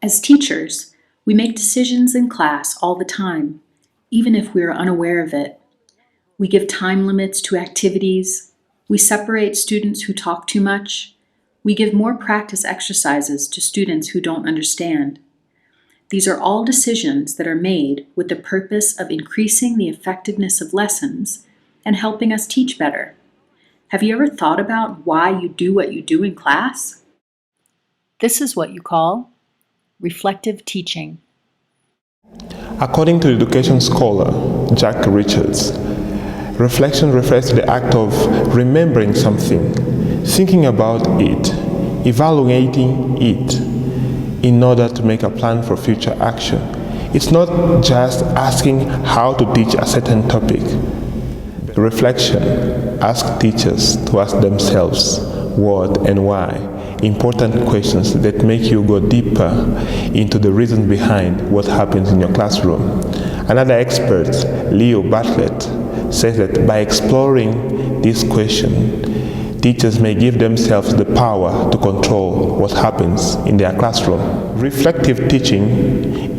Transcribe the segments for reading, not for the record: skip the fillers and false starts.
As teachers, we make decisions in class all the time, even if we are unaware of it. We give time limits to activities. We separate students who talk too much. We give more practice exercises to students who don't understand. These are all decisions that are made with the purpose of increasing the effectiveness of lessons and helping us teach better. Have you ever thought about why you do what you do in class? This is what you call reflective teaching. According to education scholar Jack Richards, reflection refers to the act of remembering something, thinking about it, evaluating it, in order to make a plan for future action. It's not just asking how to teach a certain topic. Reflection asks teachers to ask themselves what and why, important questions that make you go deeper into the reasons behind what happens in your classroom. Another expert, Leo Bartlett, says that by exploring this question, teachers may give themselves the power to control what happens in their classroom. Reflective teaching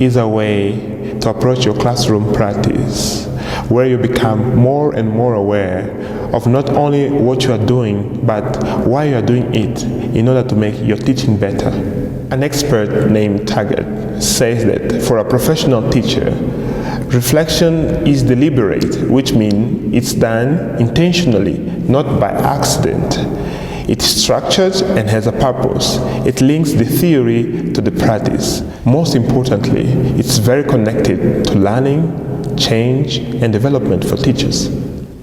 is a way to approach your classroom practice, where you become more and more aware of not only what you are doing, but why you are doing it in order to make your teaching better. An expert named Taggart says that for a professional teacher, reflection is deliberate, which means it's done intentionally, not by accident. It's structured and has a purpose. It links the theory to the practice. Most importantly, it's very connected to learning, change, and development for teachers.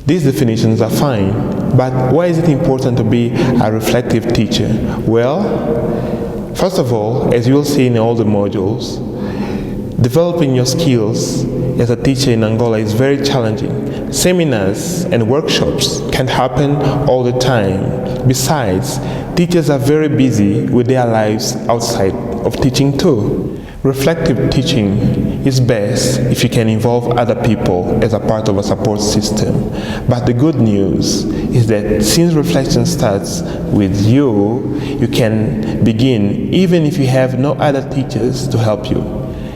These definitions are fine, but why is it important to be a reflective teacher? Well, first of all, as you will see in all the modules, developing your skills as a teacher in Angola is very challenging. Seminars and workshops can't happen all the time. Besides, teachers are very busy with their lives outside of teaching too. Reflective teaching is best if you can involve other people as a part of a support system. But the good news is that since reflection starts with you, you can begin even if you have no other teachers to help you.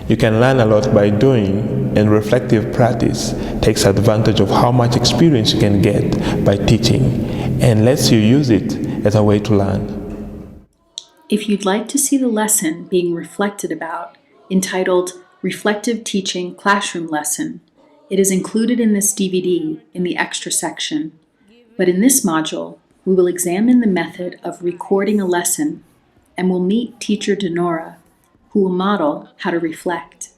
You can learn a lot by doing, and reflective practice takes advantage of how much experience you can get by teaching and lets you use it as a way to learn. If you'd like to see the lesson being reflected about, entitled Reflective Teaching Classroom Lesson, it is included in this DVD in the extra section. But in this module, we will examine the method of recording a lesson and will meet teacher Denora, who will model how to reflect.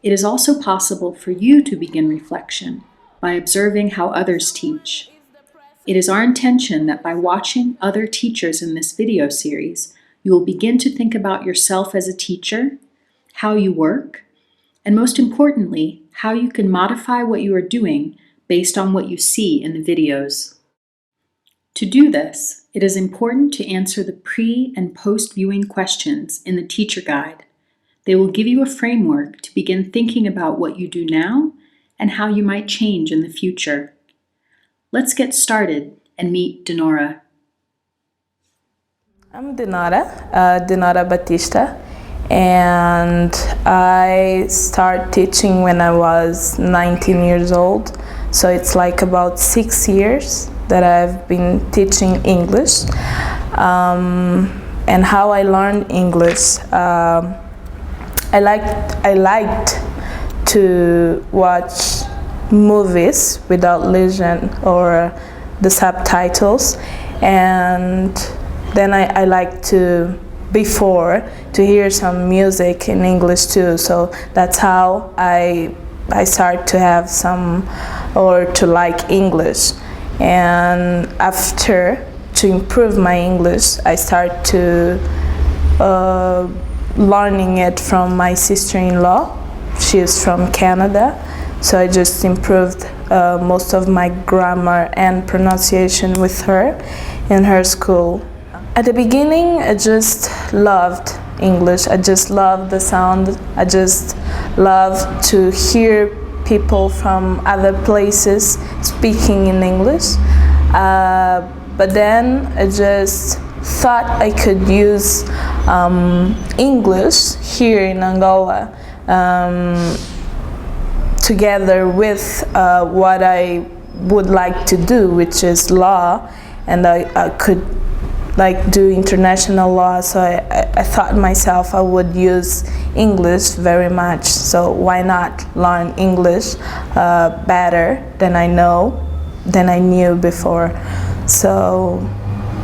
It is also possible for you to begin reflection by observing how others teach. It is our intention that by watching other teachers in this video series, you will begin to think about yourself as a teacher, how you work, and most importantly, how you can modify what you are doing based on what you see in the videos. To do this, it is important to answer the pre- and post-viewing questions in the teacher guide. They will give you a framework to begin thinking about what you do now and how you might change in the future. Let's get started and meet Denora. I'm Denora Batista, and I started teaching when I was 19 years old. So it's like about 6 years that I've been teaching English. And how I learned English, I liked to watch movies without listening or the subtitles, and then I like to hear some music in English too. So that's how I started to have to like English. And after, to improve my English, I started to learning it from my sister-in-law. She is from Canada, so I just improved most of my grammar and pronunciation with her in her school. At the beginning, I just loved English. I just loved the sound. I just loved to hear people from other places speaking in English. But then I just thought I could use English here in Angola, together with what I would like to do, which is law, and I could like do international law, so I thought myself I would use English very much, so why not learn English better than I knew before. So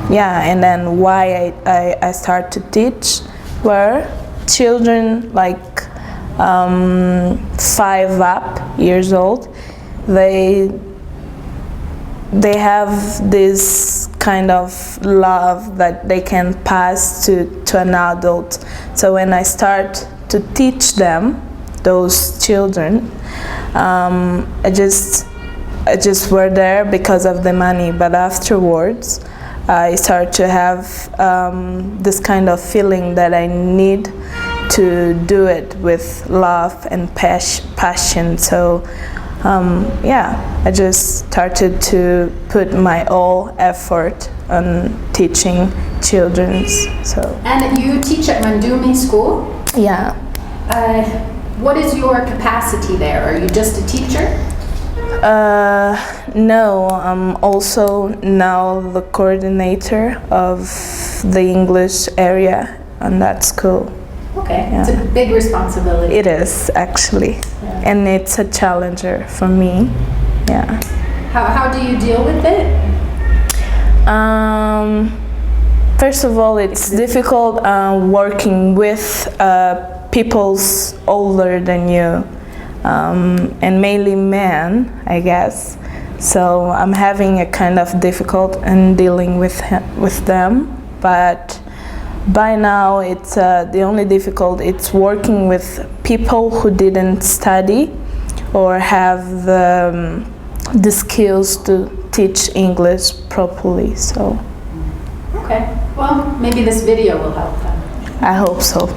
yeah, and then why I started to teach were children like 5 years old. They have this kind of love that they can pass to an adult. So when I start to teach them, those children, I just were there because of the money, but afterwards I start to have this kind of feeling that I need to do it with love and passion. So yeah, I just started to put my all effort on teaching children. So. And you teach at Mandumi School? Yeah. What is your capacity there? Are you just a teacher? No, I'm also now the coordinator of the English area on that school. Okay, Yeah. it's a big responsibility. It is actually, Yeah. and it's a challenger for me. Yeah. How do you deal with it? First of all, it's difficult working with people's older than you, and mainly men, I guess. So I'm having a kind of difficult in dealing with them, but by now it's the only difficult. It's working with people who didn't study or have the skills to teach English properly. So. Okay, well, maybe this video will help them. I hope so.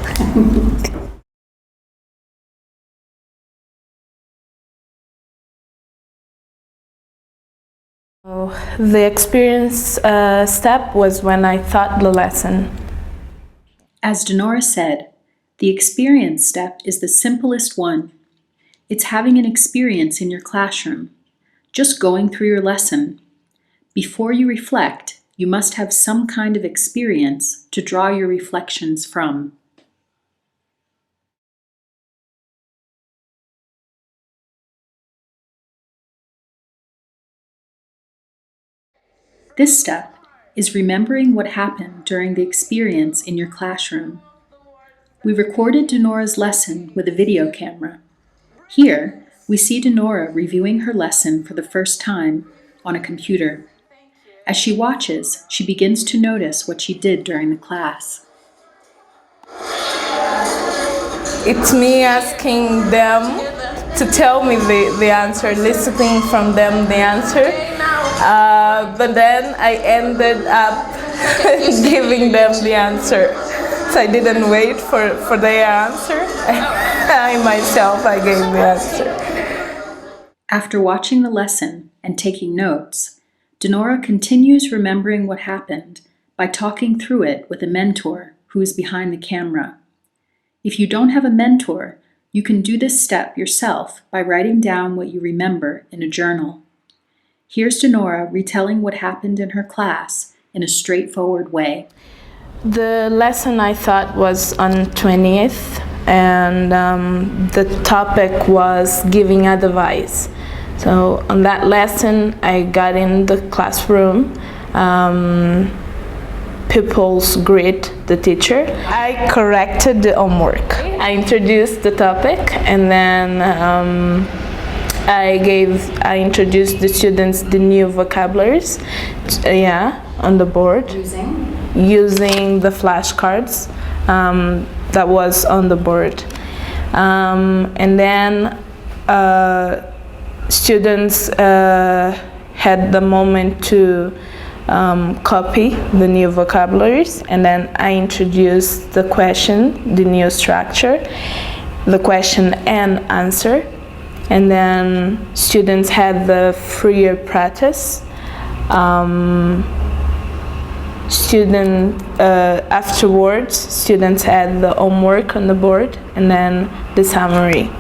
The experience step was when I taught the lesson. As Denora said, the experience step is the simplest one. It's having an experience in your classroom, just going through your lesson. Before you reflect, you must have some kind of experience to draw your reflections from. This step is remembering what happened during the experience in your classroom. We recorded Denora's lesson with a video camera. Here, we see Denora reviewing her lesson for the first time on a computer. As she watches, she begins to notice what she did during the class. It's me asking them to tell me the answer, listening from them the answer. But then I ended up giving them the answer. So I didn't wait for their answer. I myself gave the answer. After watching the lesson and taking notes, Denora continues remembering what happened by talking through it with a mentor who is behind the camera. If you don't have a mentor, you can do this step yourself by writing down what you remember in a journal. Here's Denora retelling what happened in her class in a straightforward way. The lesson I thought was on 20th, and the topic was giving advice. So on that lesson, I got in the classroom. Pupils greet the teacher. I corrected the homework. I introduced the topic, and then I introduced the students the new vocabularies. On the board. Using the flashcards that was on the board. And then students had the moment to copy the new vocabularies, and then I introduced the question, the new structure, the question and answer, and then students had the freer practice. afterwards, students had the homework on the board and then the summary.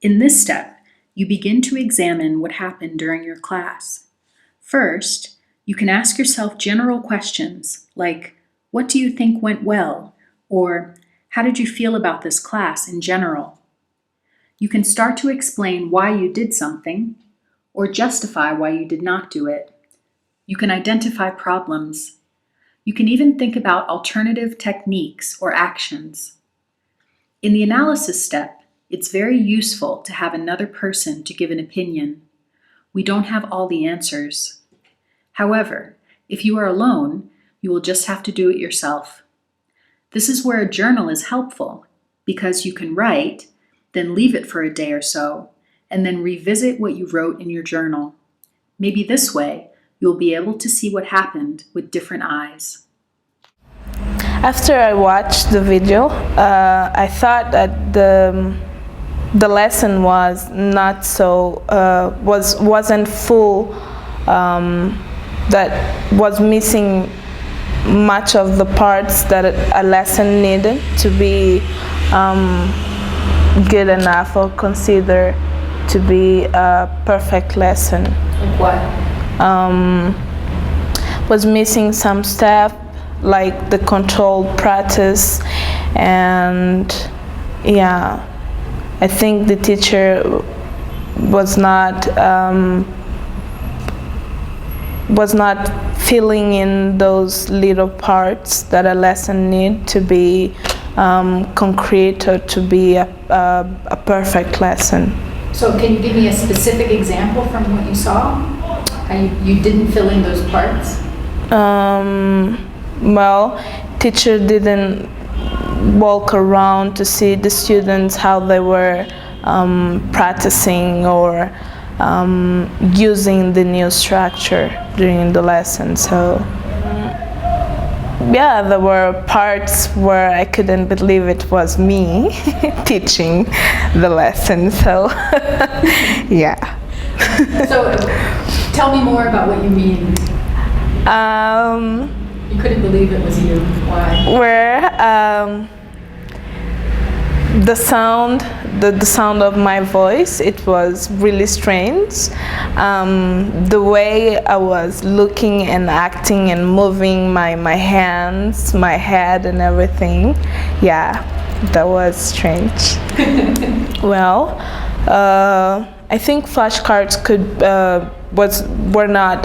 In this step, you begin to examine what happened during your class. First, you can ask yourself general questions like, what do you think went well? Or, how did you feel about this class in general? You can start to explain why you did something, or justify why you did not do it. You can identify problems. You can even think about alternative techniques or actions. In the analysis step, it's very useful to have another person to give an opinion. We don't have all the answers. However, if you are alone, you will just have to do it yourself. This is where a journal is helpful, because you can write, then leave it for a day or so, and then revisit what you wrote in your journal. Maybe this way, you'll be able to see what happened with different eyes. After I watched the video, I thought that the lesson was not so wasn't full. That was missing much of the parts that a lesson needed to be good enough or considered to be a perfect lesson. Like what? Was missing some step, like the controlled practice, and yeah, I think the teacher was not filling in those little parts that a lesson need to be concrete or to be a perfect lesson. So can you give me a specific example from what you saw? How you didn't fill in those parts? Well, teacher didn't walk around to see the students how they were practicing or using the new structure during the lesson. So yeah, there were parts where I couldn't believe it was me teaching the lesson. So yeah. So tell me more about what you mean. You couldn't believe it was you. Why? Where the sound of my voice, it was really strange. The way I was looking and acting and moving my hands, my head and everything, yeah, that was strange. Well, I think flashcards were not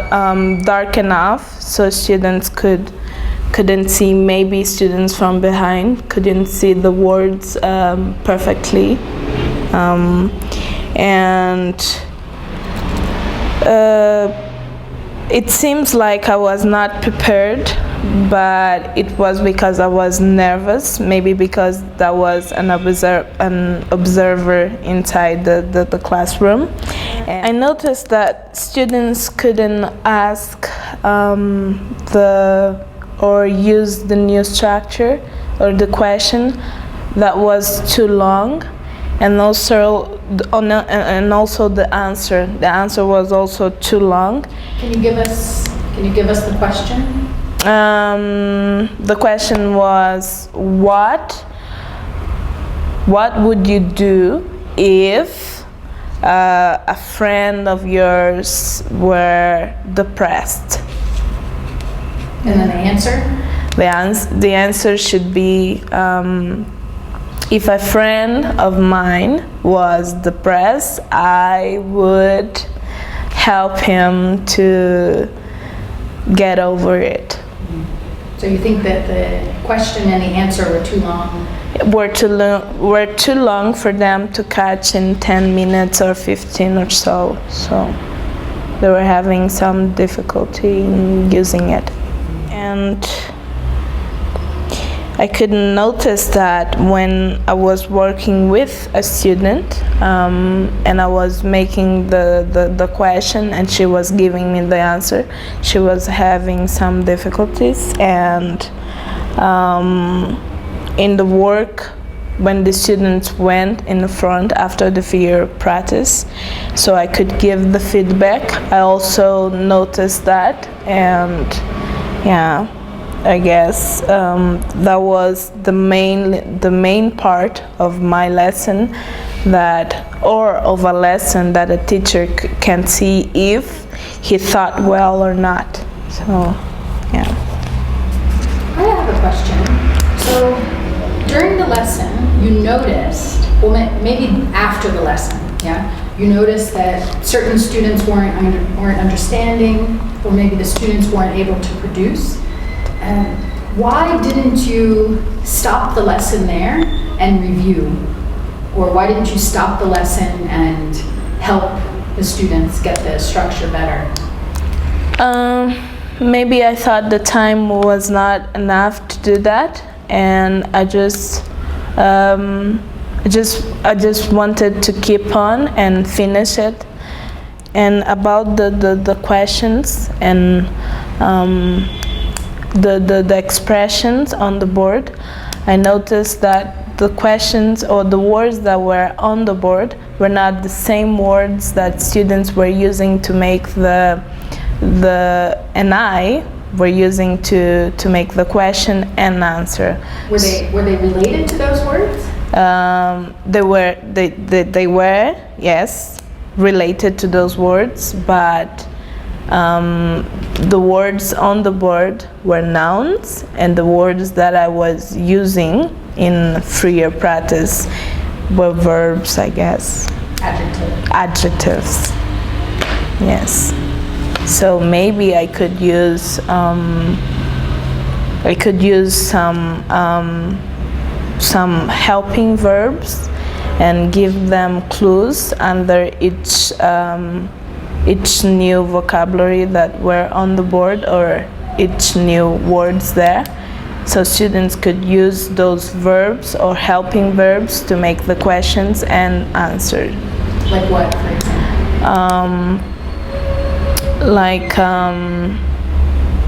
dark enough, so students couldn't see, maybe students from behind couldn't see the words perfectly, and it seems like I was not prepared, but it was because I was nervous, maybe because there was an observer inside the classroom. And I noticed that students couldn't ask or use the new structure or the question that was too long, and also the answer. The answer was also too long. Can you give us the question? The question was, what would you do if a friend of yours were depressed? And then the answer? The answer should be, if a friend of mine was depressed, I would help him to get over it. So you think that the question and the answer were too long? Were too long for them to catch in 10 minutes or 15 or so. So they were having some difficulty in using it. And I could notice that when I was working with a student and I was making the question and she was giving me the answer, she was having some difficulties, and in the work when the students went in the front after the video practice, so I could give the feedback. I also noticed that, and yeah, I guess that was the main part of my lesson, of a lesson that a teacher can see if he thought well or not. So yeah. I have a question. So during the lesson, you noticed, well, maybe after the lesson, yeah, you noticed that certain students weren't understanding, or maybe the students weren't able to produce. Why didn't you stop the lesson there and review? Or why didn't you stop the lesson and help the students get the structure better? Maybe I thought the time was not enough to do that, and I just wanted to keep on and finish it. And about the questions and the expressions on the board, I noticed that the questions or the words that were on the board were not the same words that students were using to make the NI were using to make the question and answer. Were they related to those words? They were, yes, related to those words, but the words on the board were nouns, and the words that I was using in freer practice were verbs, I guess. Adjectives. Yes. So maybe I could use some helping verbs and give them clues under each new vocabulary that were on the board, or each new words there. So students could use those verbs or helping verbs to make the questions and answer. Like what, for example?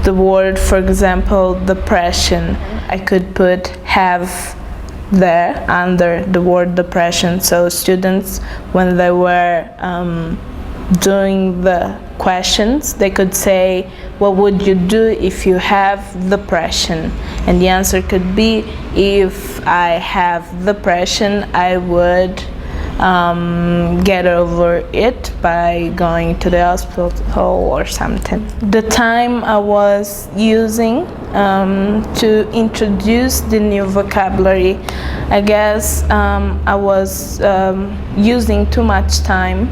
The word, for example, depression. I could put have there under the word depression. So students, when they were doing the questions, they could say, what would you do if you have depression? And the answer could be, if I have depression, I would get over it by going to the hospital or something. The time I was using to introduce the new vocabulary, I guess I was using too much time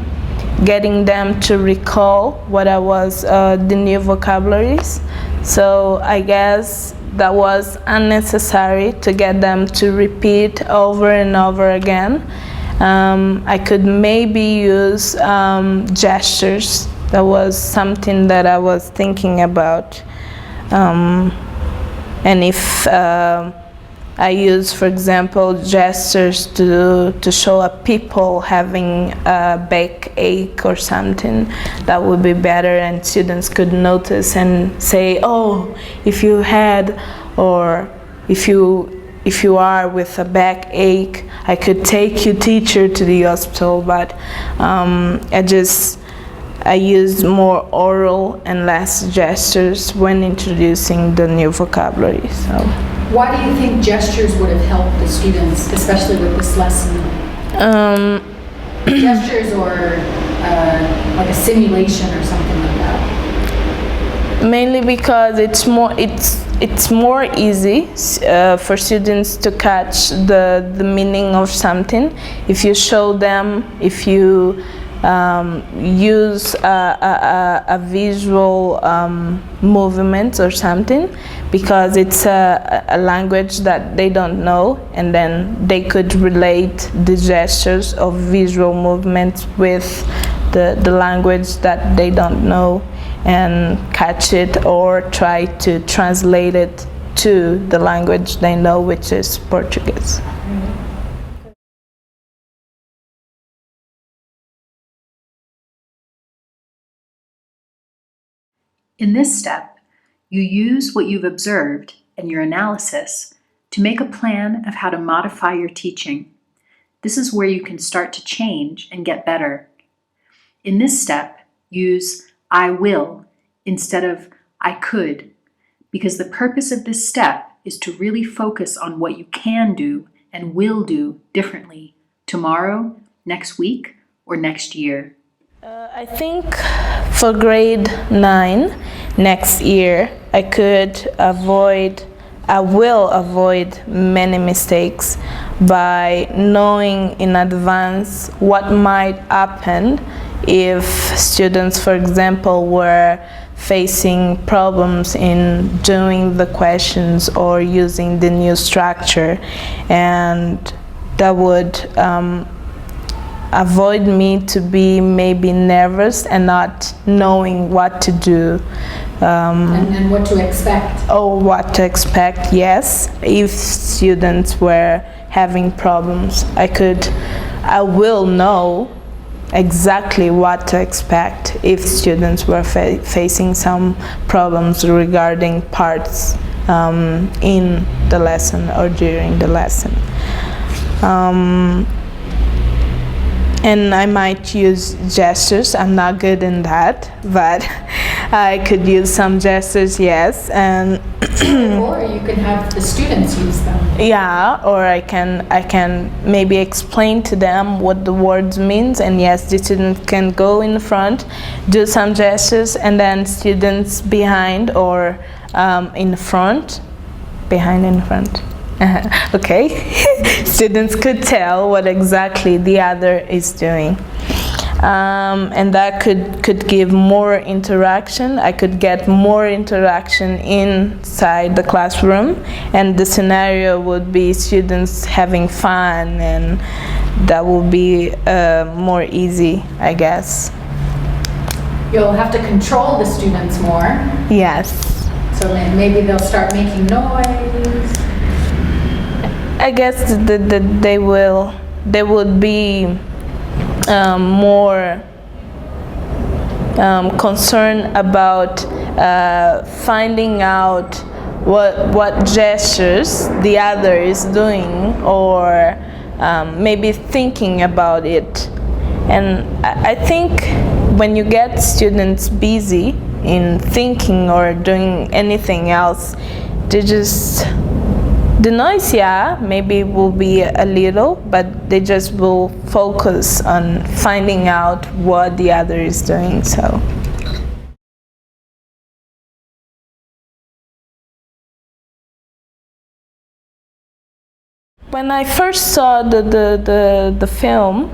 getting them to recall what I was the new vocabularies. So I guess that was unnecessary to get them to repeat over and over again. I could maybe use gestures. That was something that I was thinking about. And if I use, for example, gestures to show a people having a backache or something, that would be better, and students could notice and say, oh, if you had, or if you are with a backache, I could take your teacher to the hospital. But I used more oral and less gestures when introducing the new vocabulary. So. Why do you think gestures would have helped the students, especially with this lesson? Gestures or like a simulation or something like that? Mainly because it's more easy for students to catch the meaning of something if you show them, if you use a visual movement or something, because it's a language that they don't know, and then they could relate the gestures of visual movements with the language that they don't know and catch it, or try to translate it to the language they know, which is Portuguese. In this step, you use what you've observed and your analysis to make a plan of how to modify your teaching. This is where you can start to change and get better. In this step, use I will instead of I could, because the purpose of this step is to really focus on what you can do and will do differently tomorrow, next week, or next year. I think for grade 9 next year, I will avoid many mistakes by knowing in advance what might happen if students, for example, were facing problems in doing the questions or using the new structure, and that would avoid me to be maybe nervous and not knowing what to do. And what to expect. Oh, what to expect, yes. If students were having problems, I will know exactly what to expect if students were facing some problems regarding parts in the lesson or during the lesson. And I might use gestures. I'm not good in that, but I could use some gestures, yes. And or you can have the students use them. yeah, or I can maybe explain to them what the words means, and yes, the students can go in front, do some gestures, and then students behind or in front, behind in front. Okay, students could tell what exactly the other is doing, and that could give more interaction. I could get more interaction inside the classroom, and the scenario would be students having fun, and that would be more easy, I guess. You'll have to control the students more. Yes. So maybe they'll start making noise. I guess they would be more concerned about finding out what gestures the other is doing, or maybe thinking about it. And I think when you get students busy in thinking or doing anything else, the noise, yeah, maybe will be a little, but they just will focus on finding out what the other is doing. So. When I first saw the film,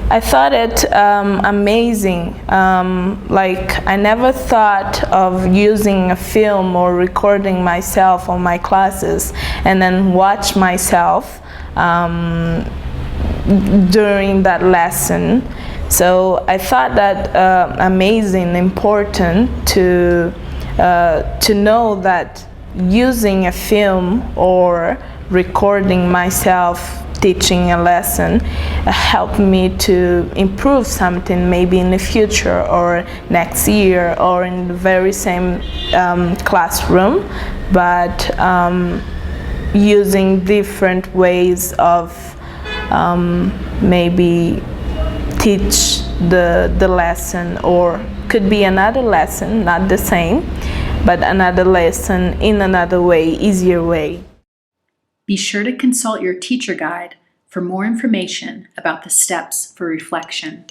I thought it amazing. Like, I never thought of using a film or recording myself on my classes and then watch myself during that lesson. So I thought that amazing, important to know that using a film or recording myself teaching a lesson helped me to improve something maybe in the future or next year or in the very same classroom, but using different ways of maybe teach the lesson, or could be another lesson, not the same, but another lesson in another way, easier way. Be sure to consult your teacher guide for more information about the steps for reflection.